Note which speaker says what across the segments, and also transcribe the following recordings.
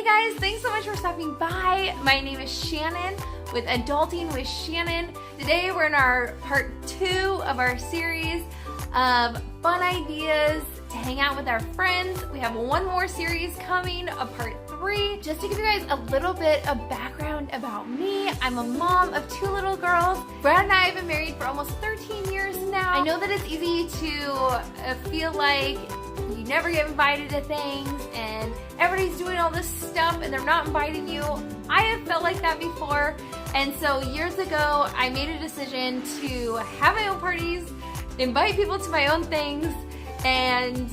Speaker 1: guys, thanks so much for stopping by. My name is Shannon with Adulting with Shannon. Today we're in our part 2 of our series of fun ideas to hang out with our friends. We have one more series coming, a part 3. Just to give you guys a little bit of background about me, I'm a mom of 2 little girls. Brad and I have been married for almost 13 years now. I know that it's easy to feel like you never get invited to things and everybody's doing all this stuff and they're not inviting you. I have felt like that before, and so years ago I made a decision to have my own parties, invite people to my own things, and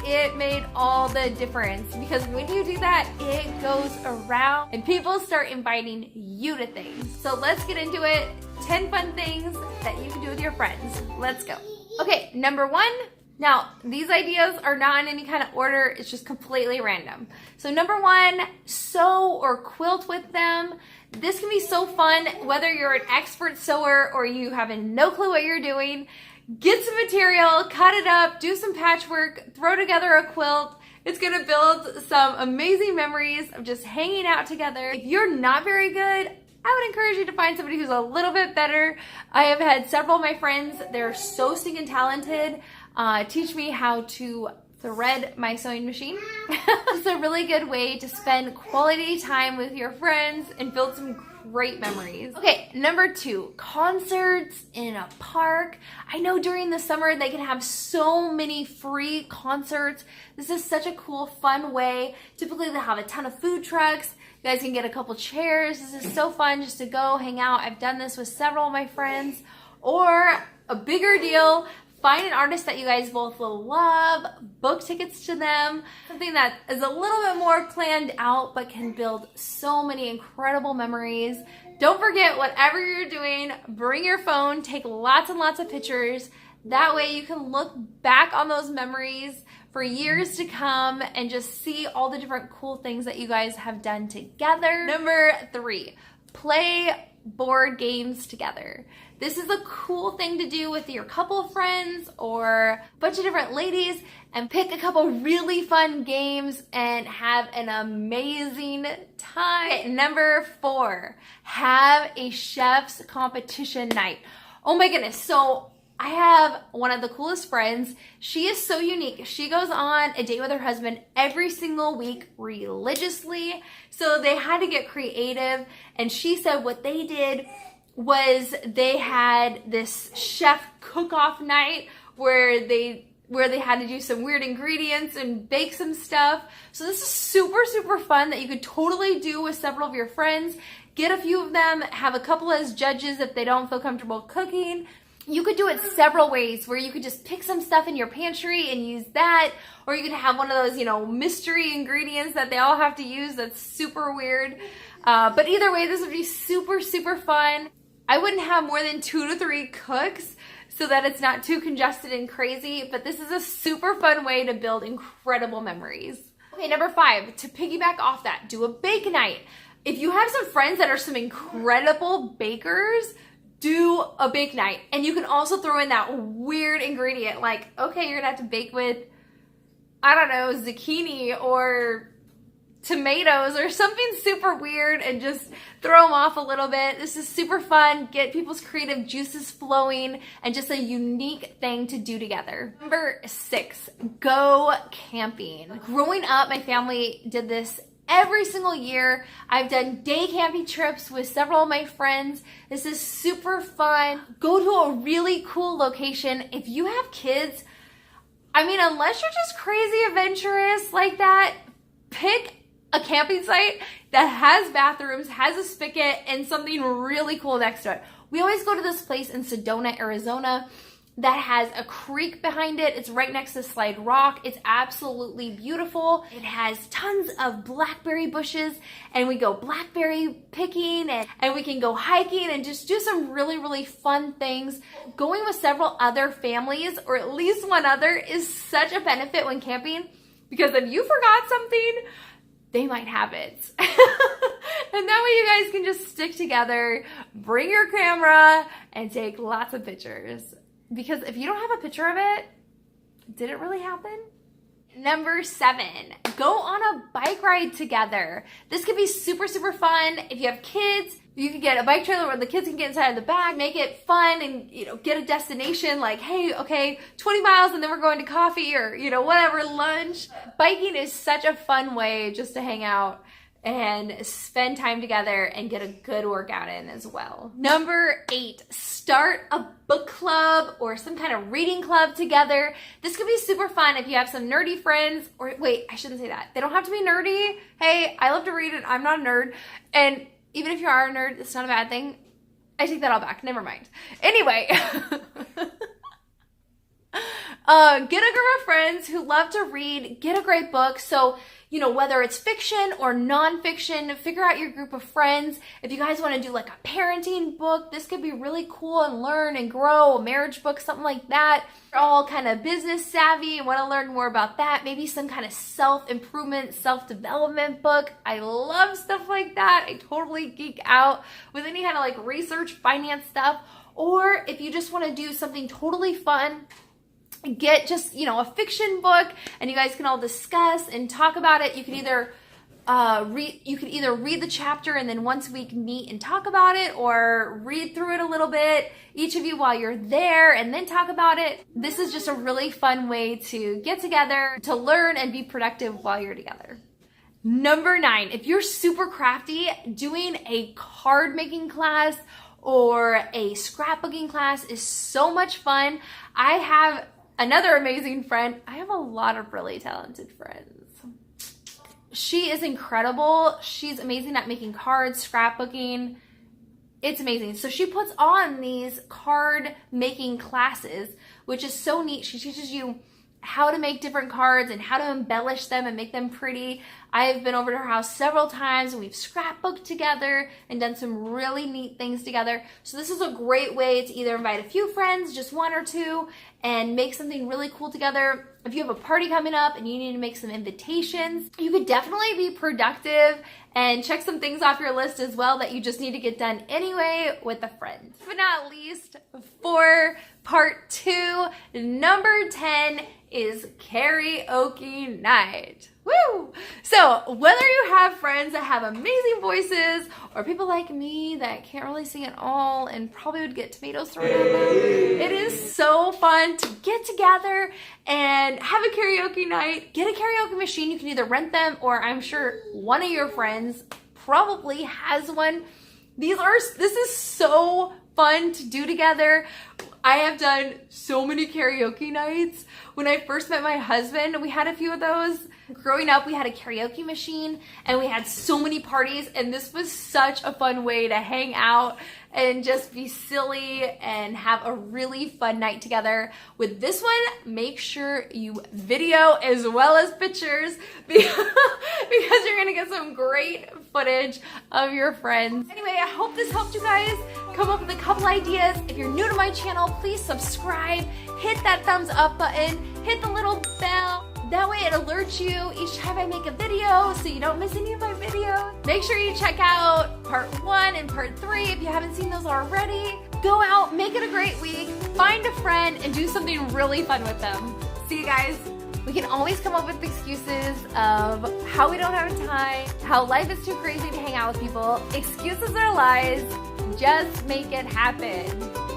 Speaker 1: it made all the difference because when you do that, it goes around and people start inviting you to things. So let's get into it. 10 fun things that you can do with your friends. Let's go. Okay, number 1. Now, these ideas are not in any kind of order, it's just completely random. So number 1, sew or quilt with them. This can be so fun, whether you're an expert sewer or you have no clue what you're doing. Get some material, cut it up, do some patchwork, throw together a quilt. It's gonna build some amazing memories of just hanging out together. If you're not very good, I would encourage you to find somebody who's a little bit better. I have had several of my friends, they're so stinking talented, teach me how to thread my sewing machine. It's a really good way to spend quality time with your friends and build some great memories. Okay, number 2, concerts in a park. I know during the summer they can have so many free concerts. This is such a cool, fun way. Typically they have a ton of food trucks. You guys can get a couple chairs. This is so fun just to go hang out. I've done this with several of my friends. Or a bigger deal, find an artist that you guys both will love, book tickets to them, something that is a little bit more planned out but can build so many incredible memories. Don't forget, whatever you're doing, bring your phone, take lots and lots of pictures. That way you can look back on those memories for years to come and just see all the different cool things that you guys have done together. Number 3, play board games together. This is a cool thing to do with your couple friends or a bunch of different ladies and pick a couple really fun games and have an amazing time. Okay, number 4, have a chef's competition night. Oh my goodness, so I have one of the coolest friends. She is so unique. She goes on a date with her husband every single week religiously. So they had to get creative, and she said what they did was they had this chef cook-off night where they had to do some weird ingredients and bake some stuff. So this is super, super fun that you could totally do with several of your friends. Get a few of them, have a couple as judges if they don't feel comfortable cooking. You could do it several ways where you could just pick some stuff in your pantry and use that, or you could have one of those, mystery ingredients that they all have to use that's super weird. But either way, this would be super, super fun. I wouldn't have more than 2 to 3 cooks so that it's not too congested and crazy, but this is a super fun way to build incredible memories. Okay, number 5, to piggyback off that, do a bake night. If you have some friends that are some incredible bakers, do a bake night. And you can also throw in that weird ingredient, like, okay, you're gonna have to bake with, I don't know, zucchini or tomatoes or something super weird and just throw them off a little bit. This is super fun. Get people's creative juices flowing and just a unique thing to do together. Number 6, go camping. Growing up, my family did this every single year. I've done day camping trips with several of my friends. This is super fun. Go to a really cool location. If you have kids, unless you're just crazy adventurous like that, pick a camping site that has bathrooms, has a spigot, and something really cool next to it. We always go to this place in Sedona, Arizona that has a creek behind it. It's right next to Slide Rock. It's absolutely beautiful. It has tons of blackberry bushes, and we go blackberry picking, and we can go hiking and just do some really, really fun things. Going with several other families, or at least one other, is such a benefit when camping, because if you forgot something, they might have it. And that way you guys can just stick together, bring your camera, and take lots of pictures. Because if you don't have a picture of it, did it really happen? Number 7, go on a bike ride together. This could be super, super fun. If you have kids, you can get a bike trailer where the kids can get inside of the back, make it fun and, get a destination like, hey, okay, 20 miles and then we're going to coffee or, whatever, lunch. Biking is such a fun way just to hang out and spend time together and get a good workout in as well. Number 8, start a book club or some kind of reading club together. This could be super fun if you have some nerdy friends, or wait, I shouldn't say that. They don't have to be nerdy. Hey, I love to read and I'm not a nerd. And even if you are a nerd, it's not a bad thing. I take that all back. Never mind. Anyway. Get a group of friends who love to read, get a great book. So, whether it's fiction or nonfiction, figure out your group of friends. If you guys want to do like a parenting book, this could be really cool and learn and grow, a marriage book, something like that. You're all kind of business savvy and want to learn more about that. Maybe some kind of self-improvement, self-development book. I love stuff like that. I totally geek out with any kind of like research, finance stuff. Or if you just want to do something totally fun, get just, a fiction book and you guys can all discuss and talk about it. You can either read the chapter and then once a week meet and talk about it, or read through it a little bit, each of you while you're there, and then talk about it. This is just a really fun way to get together, to learn and be productive while you're together. Number 9, if you're super crafty, doing a card making class or a scrapbooking class is so much fun. I have another amazing friend. I have a lot of really talented friends. She is incredible. She's amazing at making cards, scrapbooking. It's amazing. So she puts on these card making classes, which is so neat. She teaches you how to make different cards and how to embellish them and make them pretty. I've been over to her house several times and we've scrapbooked together and done some really neat things together. So this is a great way to either invite a few friends, just 1 or 2, and make something really cool together. If you have a party coming up and you need to make some invitations, you could definitely be productive and check some things off your list as well that you just need to get done anyway with a friend. But not least, for part 2, number 10 is karaoke night. Woo! So whether you have friends that have amazing voices or people like me that can't really sing at all and probably would get tomatoes thrown at them, it is so fun to get together and have a karaoke night. Get a karaoke machine. You can either rent them or I'm sure one of your friends probably has one. This is so fun to do together. I have done so many karaoke nights. When I first met my husband, we had a few of those. Growing up, we had a karaoke machine and we had so many parties, and this was such a fun way to hang out and just be silly and have a really fun night together. With this one, make sure you video as well as pictures because you're gonna get some great footage of your friends. Anyway, I hope this helped you guys come up with a couple ideas. If you're new to my channel, please subscribe, hit that thumbs up button, hit the little bell. That way it alerts you each time I make a video so you don't miss any of my videos. Make sure you check out part 1 and part 3 if you haven't seen those already. Go out, make it a great week, find a friend, and do something really fun with them. See you guys. We can always come up with excuses of how we don't have time, how life is too crazy to hang out with people. Excuses are lies. Just make it happen.